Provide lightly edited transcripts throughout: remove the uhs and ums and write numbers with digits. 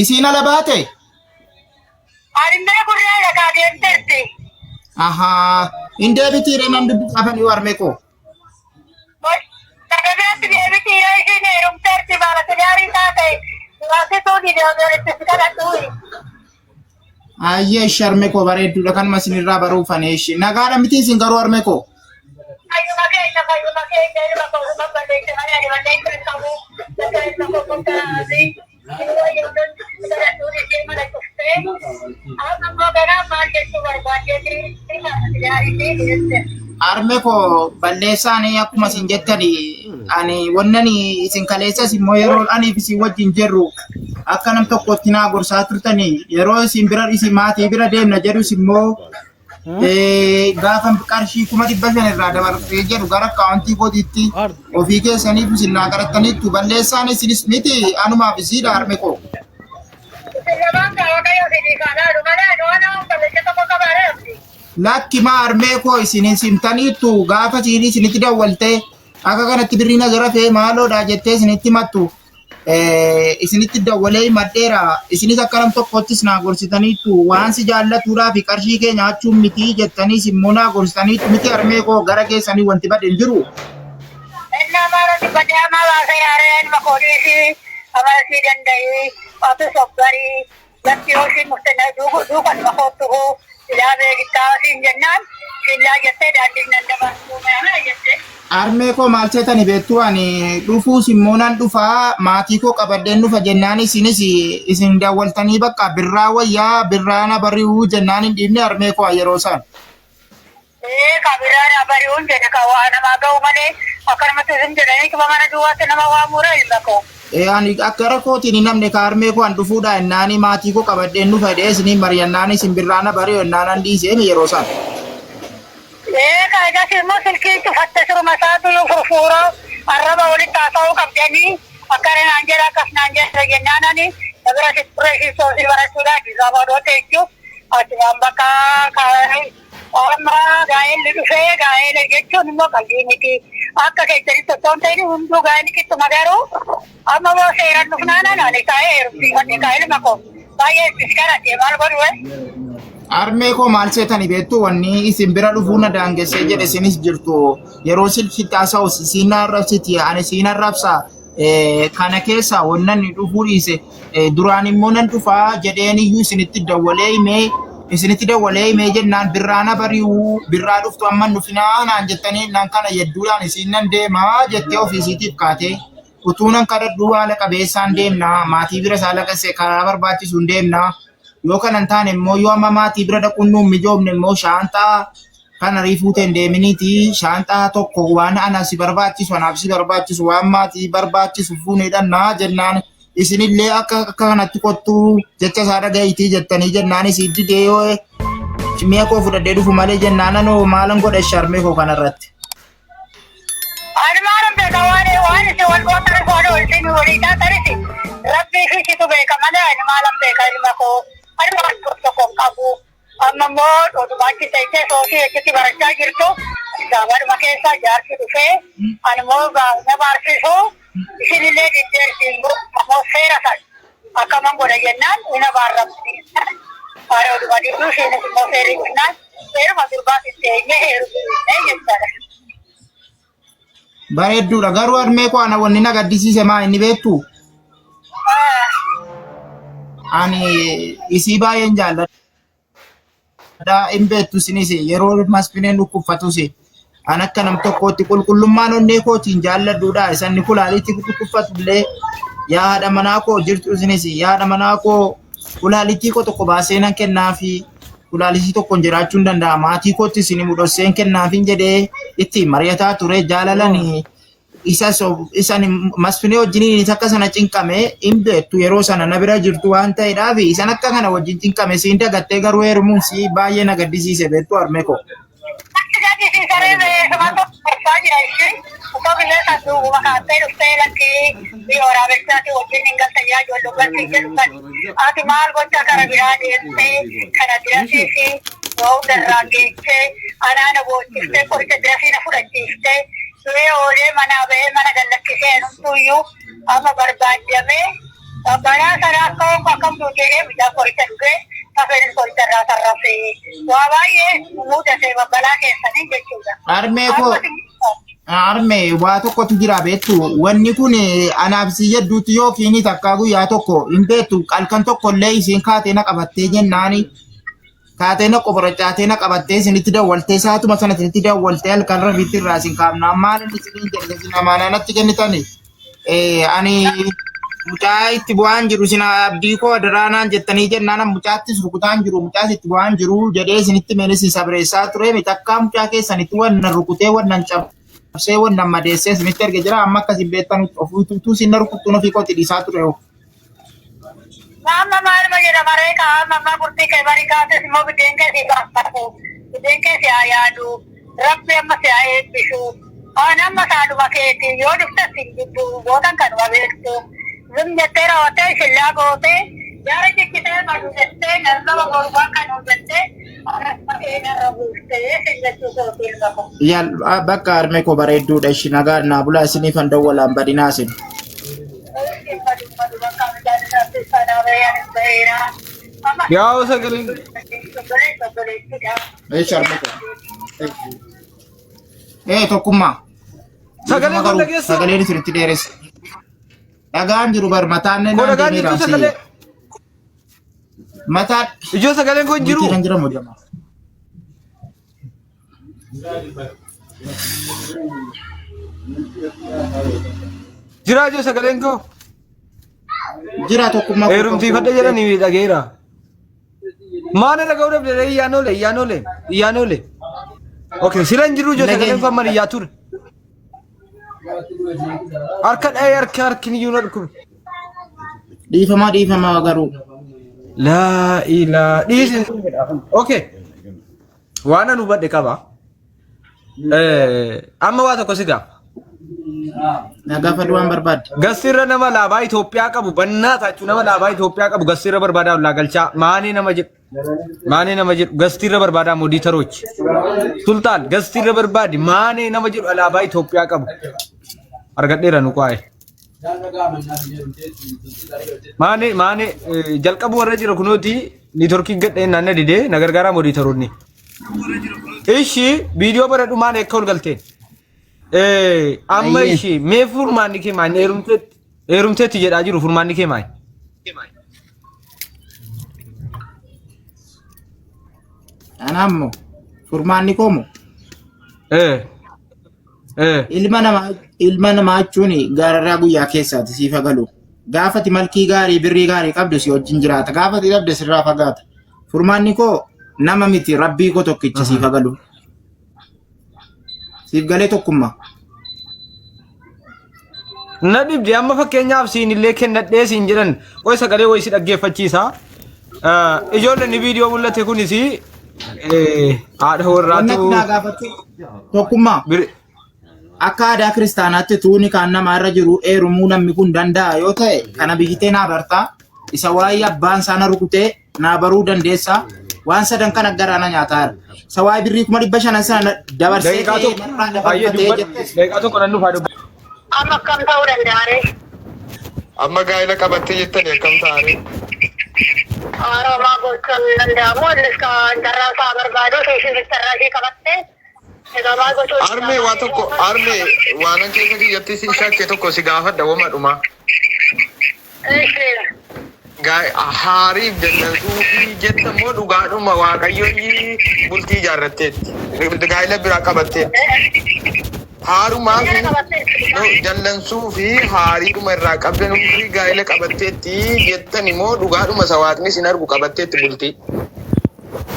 Isiin ala baate? Arimee kuryaa dhagaa deemteetti. Ahaa. Indeebitiire nan dubbi qabanii warmee koo. Sagabeetti deebitiire isiin heerumteetti baala gaarii taate waasituu dideebiitti si kadhadhuui. Ayyee sharmee koo bareedduudha kanuma isinirraa baruufane ishee. Nagaadha miti isin garuu warmee koo. Fayyuma keenya ilma koo balleesse malee ani balleesse hin qabu. Ilma koo kuntaasi. Arme ko balleessaanii akkuma isin jettani ani wannani isin kaleessas immoo yeroo ani isin wajjin jirru akka nam tokkotti naa gorsaa turtani yeroo isin bira isin maatii bira deemna jedhus immoo gaafa qarshii 500 irraa dabalatee jedhu gara akkaawuntii kootiitti ofii keessaniif isin naa kadhattaniittu balleessaan isinis miti anumaaf isiidha arme ko. Lakki ma armee koo isin simtaniittu gaafa isinitti dawwaltee akka kanatti birriin agara fee maaloodha jettee isinitti mattu isinitti dawwalee maddeera isinis akka nam tokkottis naa gorsitaniittu waan si jaallatuudhaa fi qarshii kee nyaachuun miti jettaniis immoo naa gorsitaniittu miti armee koo gara keessanii wanti badhe hin jiru. Amalii danda'ee ofii sobbarii lafti hojiin murteessee duuban makootuhu ilaabee gittaasiin jennaan illaa jettee daandiin dandabartuu meeqa jettee. Armee koo maal seetani beektu ani dhufuus immoo nan dhufaa maatii koo qabaddeen dhufa jennaan isinis isin daawwaltanii bakka birraa wayyaa birraana bari'uu jennaan hin dhiibne armee koo yeroo isaan. Kabiraan bari'uun jedhe ka waa namaa ga'u malee akkanumatti isin jedhanii kuma mana duwwaatti nama waamura ilma koo. Ani akka rakkootiin namni kaarmee koo an dhufuudha ennaani maatii koo qabaddeen dhufa dhee isiniin mari'annaan isin birraana bari'u ennaan an dhiiseen yeroo isaan. Kaayidaas immoo silkii cufatte suruma isaatu yoo furfuuroo arraba walitti haasa'uu qabdanii akka naan jedha akkas naan jedha jennaanani dabira sippireeshii soosii barachuudha addisaa baadoote jechuun addunaan bakka amma gaa'elli dhufee gaa'ela jechuun immoo qalbii miti akka keessanitti osoo hin ta'in hunduu gaa'elli kittuma garuu amma moo seeran dhufnaanaan ani taa'ee heerumsiifadhe gaa'elma koo baay'ee isis kadhadhe maal godhu Armee koo maal seetani beektu wanni isin bira dhufuu na daangessee jedhe isinis jirtu yeroo silkitti haasa'us isiin arrabsiti ani isiin arrabsa kana keessa wannan dhufuu dhiise duraan immoo nan dhufaa jedheen iyyuu isinitti dawwalee himee jennaan birraana bari'uu birraa dhuftu amma nufinaa naan jettanii naan kana yedduudhaan isiin nan deemaa jettee ofiisiitiif kaatee utuu nan kadhadhuu haala qabeessaan deemnaa maatii bira isaa laqasee karaa barbaachisuun deemnaa. Yoo kanan taane immoo yoo amma maatii bira dhaquun nuun mijoomne immoo shaantaa kana riifuuteen deeminiiti shaantaa tokko waan anaaf si barbaachisu waan maatii barbaachisu fuunidhannaa jennaan isinillee akka kanatti kottuu jecha isaa dhaga'iitii jettanii jennaan isin didee yoo mi'a koo fudhadhee dhufu malee jennaan anoo maalan godhe sharmee koo kanarratti. Ani maalan beeka waan isin wal qootanii qooduu isin walii taatanitti rabbii fi situ beeka malee ani maalan beeka ilma koo. Ani waan tokko qabu amma immoo dhumaatti ta'ee soosii jechuutti barachaa jirtu gaafadhuma keessa jaarsi dhufee ani immoo na barsiisu isinillee diddeersiin immoo seera san akkaman godha jennaan ina baarrabsiisan faara oduma didduu isinis immoo seerri jennaan seeruma durbaas itti eenye heerumee jechaadha. Bareedduudha garuu armee koo ana wanni na gaddisiise maa inni beektu? Ani isii baay'een jaalladha hin beektu sinis yeroo masfineen dhukkubfatus an akka nam tokkootti qulqullummaan onnee kootiin jaalladhuudha isanni kulaalitti dhukkubfatullee yaa haadha manaa koo jirtu sinis yaa haadha manaa koo kulaalittii koo tokko baasee nan kennaafi kulaalittii tokkoon jiraachuu hin danda'a maatii kootti isin mudhosseen kennaafiin jedhee itti mari'ataa ture jaalalanii. Isan masfinee wajjiniin akka sana cinqame hin beektu yeroo sana na bira jirtu waan ta'eedhaaf isan akka kana wajjin cinqame siin dagattee garuu heerumuun si baay'ee na gaddisiise beektu armee koo. Ati maal gocha kana biraa deemtee kana dirasiifi yoo darraa geessee anaana boochiftee qoricha dirasii na fudhachiiftee Olee mana ba'ee mana gallakkisee numtuyyuu amma barbaadamee Bara sana kau kakam tu jadi bisa korita juga. Tapi korita rasa rasa. Wawai muda saya bala ke sana juga. Arme waa tokkotu jira beektu wanni kun anaaf si jedhuuti yookiin takkaa guyyaa tokko hin beektu halkan tokko illee isiin kaateena qabattee jennaani kaateena qoborachaateena qabattee isinitti dawwaltee saatuma sana isinitti dawwaltee halkan rafiitti irraa isin kaafnaa maal inni isiniin jenne isin amaanaanatti kennitani ani mucaa itti bu'aan jiru isin abdii koo daraanaan jettanii jennaan mucaattis rukutaan jiru mucaas itti bu'aan jiru jedhee isinitti meenis isin sabreessaa ture mitakkaa mucaa keessanitti wannan rukutee wannan cabu. Saya wan nama desa semester kerja amma kasih betan tu sinar kutu no fikot di satu reo. Mama macam mereka, mama kurti kayak mereka tu semua berdengke si bapak berdengke si ayah tu, rapi amma si ayah bisu. Nama sadu pakai ti, yo dukta singgu tu, bukan kan wabek tu. Zum jatera hote, sila hote, jari kita baru jette, nanda baru bukan jette. Ya bakar me ko bareedu da shi nagar na bula sini fan dawalan badinasin Ya sagaling sharme ko tokkumma sagaling ko lagi sa sagaling sirti deres dagaan jiru bar mataan ko dagaan jiru sagaling mata ijo sagaling ko jiru jira mo jama jira ijo sagaling ko jira tokkumma rumti fadde jira ni dageera maana daga urab de iyanole okay siran jiru ijo sagaling ko man iyatur arkan yunad ko difama garu La ila this okay wana nu badde kaba amma wata ko siga naga faduan barbad gasira nama laba Ethiopia qabu bannatachu nama laba Ethiopia qabu gasira barbada la galcha maani nama jid gasira barbada moditaroch sultan gasira barbadi maani nama jid laba Ethiopia qabu argadera nu kwae Mane jalqabu warra jira kunooti network gadhe nanne dide nagargara monitoronni ishi video bara dhumaan ekkol galte amma ishi me furmaanni ke maan erumtetti jedha jiru furmaanni ke maan anammo furmaanni komo ilma namaa jechuun gaararraa guyyaa keessaati siifa galu gaafati malkii gaarii birrii gaarii qabdu si wajjin jiraata gaafati dhabde sirraa fagaata furmaanni koo nama miti rabbii koo tokkicha siifa galu siif galee tokkummaa na dhibdi amma fakkeenyaaf siin illee kennadhee siin jedhan qoy sagalee wayisi dhaggeeffachiisa ijoolleen viidiyoo mul'ate kunis haadha warraatu tokkummaa akka aadaa kiristaanaatti tuuni kan nama irra jiru eerumuu namni kun danda'a yoo ta'e kana biyyitee naa bartaa isa waa'ee abbaan isaa na rukutee naa baruu dandeessa waan sadan kana garaana nyaataa isa waa'ee birrii 500 sana dabarsee daqiiqaa tokko nan dhufaa dubba amma kam ta'uu danda'are amma gaa'ela qabattee jettanii akkam ta'are Oromaa gochuun danda'amu innis kan darraa isaa barbaadu keessatti darraa ishee qabattee Arme waa tokko arme waanan keessa kiyyatti si shakke tokko si gaafadha wama dhuma. Haariif jallasuu fi jetta moo dhugaadhuma waaqayyoon bultii ijaarratteetti. Gaa'ela biraa qabatteetti. Haarumaa fi jallansuu fi haariidhuma irraa qabdan fi gaa'ela qabatteetti jettan immoo dhugaadhuma sawaatni sin argu qabatteetti bultii.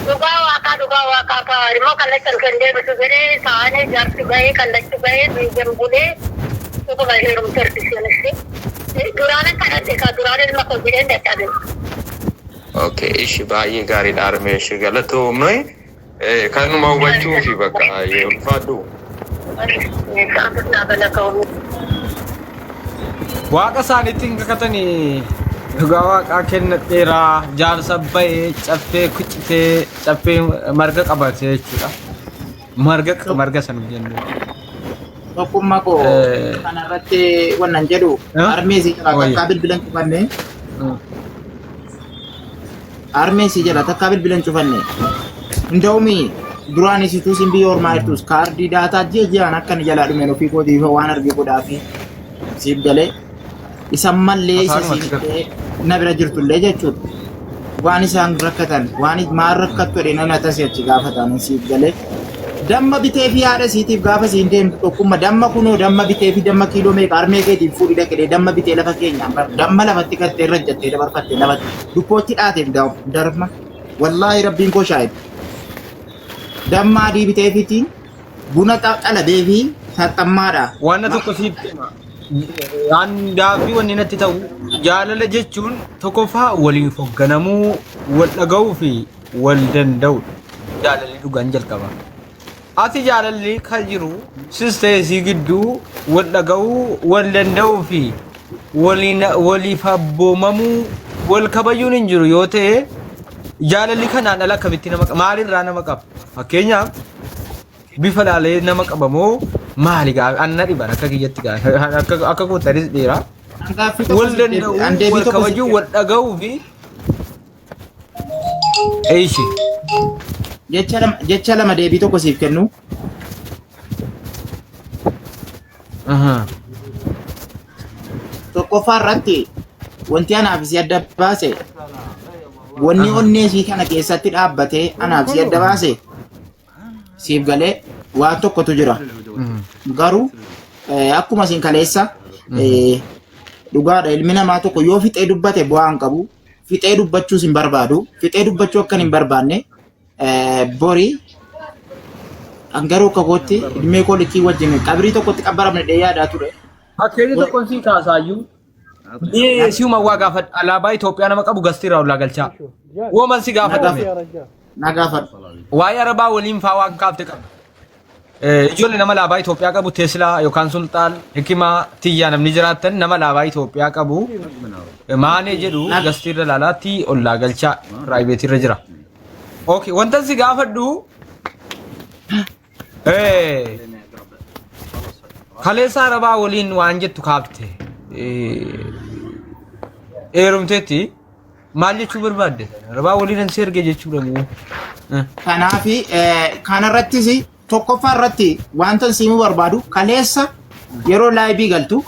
Duga waka ka remote collection kende bisu gere saane jarti gaye kallattu gaye bijam bule to ko gaye rum certification durana kanate ka durana ma ko bide ndata de Okay ishi baay'ee gaariidha arme ishi galatoomne kanuma hubachuu fi bakka ulfaadhu waaqa isaaniitiin kakatanii dhugaa waaqaa kennadheeraa jaarsa bahee caffee kucitee caffee marga qabate jechuudha. Marga san jennu. Tokkummaa koo kanarratti wannan jedhu armeesii bakka bilbilan qabanne Armee si jala takka bilbilan cufanne. Indaumi duraan isituu simbii ormaa jirtus kaardii daataa jeejaan akka ni jalaa dhumeen ofii kootiif waan arge godhaafi siif galee isan mallee isa siifee na bira jirtullee jechuudha. Waan isaan rakkatan waan maal rakkattu jedhee namni atasii achi gaafatan siif galee. Damma bitee fi haadha siitiif gaafa siin deemtu tokkummaa damma kunoo damma bitee fi damma kiiloo meeqa armee keetiif fuudhi dhaqee damma bitee lafa keenya damma lafatti kattee irra jettee dabarfattee lafatti dubbootti dhaateef darma wallaahi rabbiin koo shaayid damma adii bitee fitiin buna qalabee fi saxxammaadha. Waan tokko siif waan gaaffii wanni natti ta'u jaalala jechuun tokkoffaa waliin fogganamuu wal dhaga'uu fi wal danda'u jaalalli dhugaan jalqaba. Ati jaalalli kan jiru sisteesii gidduu wal dhaga'uu wal danda'uu fi waliif abboomamuu wal kabajuun hin jiru yoo ta'e jaalalli kanaan ala akkamitti nama qaba maalirraa nama qaba fakkeenyaaf bifa laalee nama qabamoo maali gaa anna dhiban akka kiyyatti gaa akka kootanis dheeraa wal danda'uu wal kabajuu wal dhaga'uu fi eeshi. Jecha lama deebii tokko siif kennu. Tokkoffaa irratti wanti anaaf si adda baase wanni onnee isii kana keessatti dhaabbatee anaaf si adda baase siif galee waan tokkotu jira. Garuu akkuma isin kaleessa dhugaadha ilmi namaa tokko yoo fixee dubbate bu'aa hin qabu. Fixee dubbachuus hin barbaadu. Fixee dubbachuu akka hin barbaanne bori angaruu kakootti ilmee koo likkii wajjin qabrii tokkotti qabbaramne dhee yaadaa ture. Fakkeenya tokkoon sii kaasaayyuu si'uma waa gaafadha alaabaa Itoophiyaa nama qabu gastiirraa ollaa galchaa. Wooman si gaafadhame. Na gaafadhu. Waa'ee Arabaa waliin faa waan kaafte qaba. Ijoollee nama alaabaa Itoophiyaa qabu Teeslaa yookaan Sultaan Hikimaa Tiyyaa namni jiraatan nama alaabaa Itoophiyaa qabu maanee jedhu gastiirra laalaatti ollaa galchaa piraayiveetirra jira. Okay, wanta si gaafadhu kaleessa Arabaa waliin waan jettu kaafte eerumteetti maal jechuu barbaadde Arabaa waliin ansi erge jechuudha moo kanaafi kanarrattis tokkoffaa irratti wanta siimuu barbaadu kaleessa yeroo laayibii galtu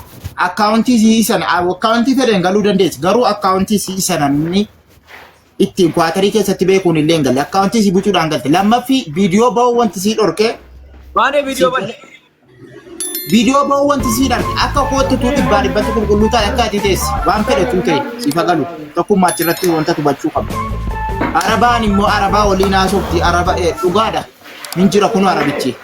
akkaawuntii sii sana akkaawuntii fedhan galuu dandeessi garuu akkaawuntii sii sana ni ittiin kwaatarii keessatti beekuun illee hin galle akkaawuntii sii bucuudhaan galte lammaffii viidiyoo ba'uu wanti sii dhorke maanee viidiyoo badde viidiyoo ba'uu wanti sii dharke akka kootti tuu dhibbaa dhibbatti qulqulluu taate akka ati teessi waan fedhe tuu ta'e sifa galu tokkummaa achirratti wanta tubachuu qabdu. Arabaan immoo Arabaa waliin haasofti Araba dhugaadha min jira kunu Arabichi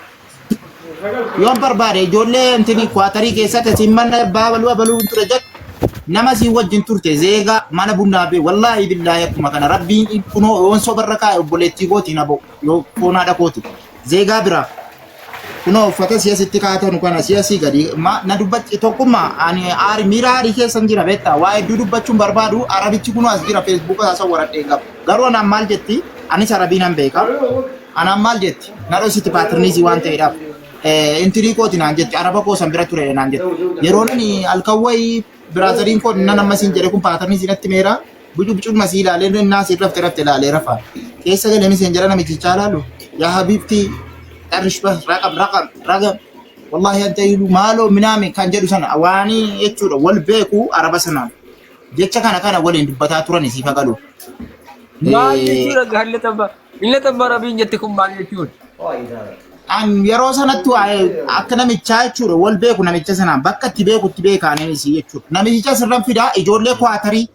yoon barbaade ijoollee intini kwaatarii keessatti simmanna baluu ture jedhu nama si wajjin turte zeega mana bunaa be wallahi billahi akkuma kana rabbiin kunoo yoon sobarra kaa'e obboleettii kooti na bo'u yoo foonaadha kooti zeegaa bira kunoo uffata siyaasitti kaa'atan kana siyaasii gadi na dubbatti tokkummaa ani aari miraarii keessan jira beektaa waa hedduu dubbachuun barbaadu Arabichi kunoo as jira feesbuuka isaa waradhee qaba garuu anaan maal jetti anis Arabiin an beeka anaan maal jetti na dhoositi paatirniisii waan ta'eedhaaf intirii kooti naan jetti Araba koosan bira ture naan jetti yeroo nani alkawwayii Biraazariin koo nana masiin jedhe kun paatarnii sinatti meera bucuun masii ilaalee naasii rafte ilaalee rafa keessa galee miseen jedha namichichaa laalu yaa habiibti qarrishba raqam wallahi anta ilu maaloo minaame kan jedhu sana waanii jechuudha wal beeku Araba sanaan jecha kana waliin dubbataa turan siif galu. Maal jechuudha gaallatama illee tamma Arabiin jetti kun maal jechuudha. Yeroo sanatti akka namichaa jechuudha wal beeku namicha sanaan bakka itti beekutti beekaanis jechuudha. Namicha sirran fidaa ijoollee kwaatarii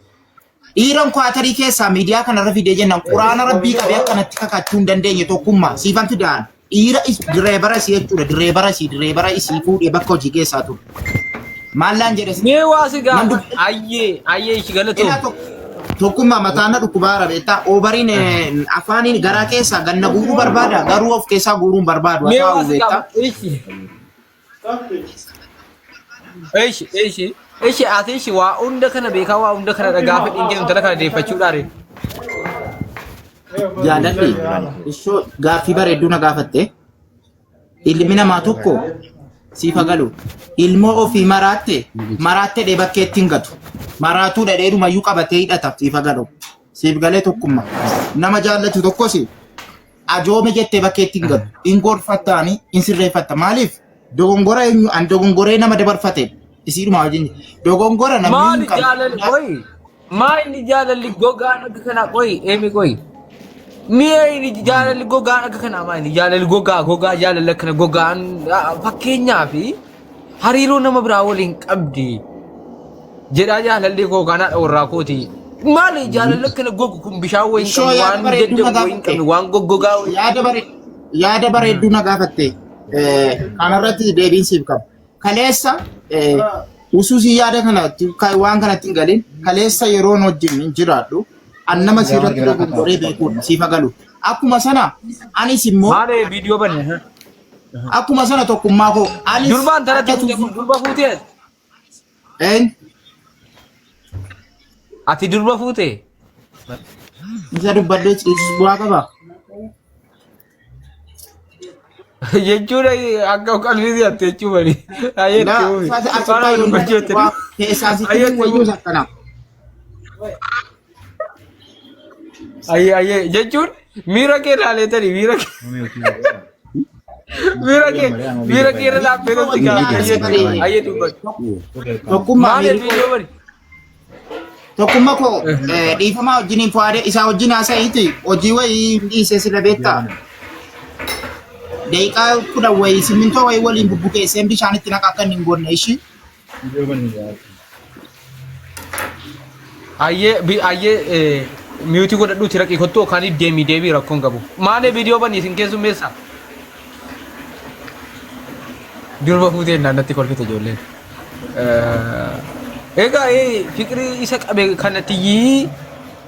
dhiiran kwaatarii keessaa miidiyaa kanarra fidee jennaan quraana rabbii qabee akkanatti kakachuu hin dandeenye tokkummaa siifan fidaan dhiira direebara isii jechuudha direebara isii fuudhee bakka hojii keessaa ture. Maallaan jedhe mee waasi gaafa ayyee ishi galatoo. Tokkummaa mataana dhukkubaara beektaa oobariin afaaniin garaa keessaa ganna guuruu barbaada garuu of keessaa guuruun barbaadu haa beektaa. Eeshi ati waa hunda kana beekaa waa hunda kana dhagaa fedhiin jedhu tana kana deeffachuudhaan. Jaalalli ishoo gaaffii bareedduu na gaafatte ilmi namaa tokko siifa galu ilmoo ofii maraatte dhee bakkeetti hin gatu maraatuu dhadheeru mayyuu qabatee hidhata siifa galu siif galee tokkummaa nama jaallatu tokkos ajoome jettee bakkeetti hin gatu hin gorfattaani hin sirreeffatta maaliif dogongora eenyu an dogongoree nama dabarfate isiidhuma wajjin dogongora namni maali jaalalli gogaan akka kana qoy eemi qoy mi'ee jaalalli gogaan akka kana maali jaalalli gogaa jaalalli akkana gogaan fakkeenyaa fi hariiroo nama biraa waliin qabdi jedhaa jaalalli gogaanaa dhawurraa kooti maali jaalalli akkana gogu kun bishaan wayin qabu waan jajjabu wayin qabu waan goggogaa yaada bareedduu na gaafatte kanarratti deebiin siif qabu kaleessa ususi yaada kanatti waan kanatti hin galin kaleessa yeroon wajjin hin jiraadhu annama sirratti dogongoree beekuudha siifa galu akkuma sana anis immoo maali viidiyoo banne akkuma sana tokkummaa koo anis durbaan tanatti durba fuutee ati durba fuutee isa dubbadhee ciisus bu'aa qaba jechuudha akka qalbii yaate jechuudha ayye jechuun miira kee ilaaleetani miira kee irraa beekamti gaafate ayye dubbatu tokkummaa koo dhiifamaa wajjiniin fu'aadee isaa wajjin haasa'iiti hojii wayii dhiisee sirra beektaa deeqaa kudha wayii simintoo wayii waliin bubbukeesseen bishaanitti naqaa akka hin goonne ishii ayyee miyuutii godhadhuuti raqii kottu yookaan deemii rakkoon qabu maali viidiyoo baniisin keessummeessa durba fuutee naannatti kolfite ijoolleen egaa fiqirii isa qabe kanatti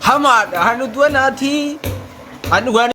hamaadha hannu du'a naati hannu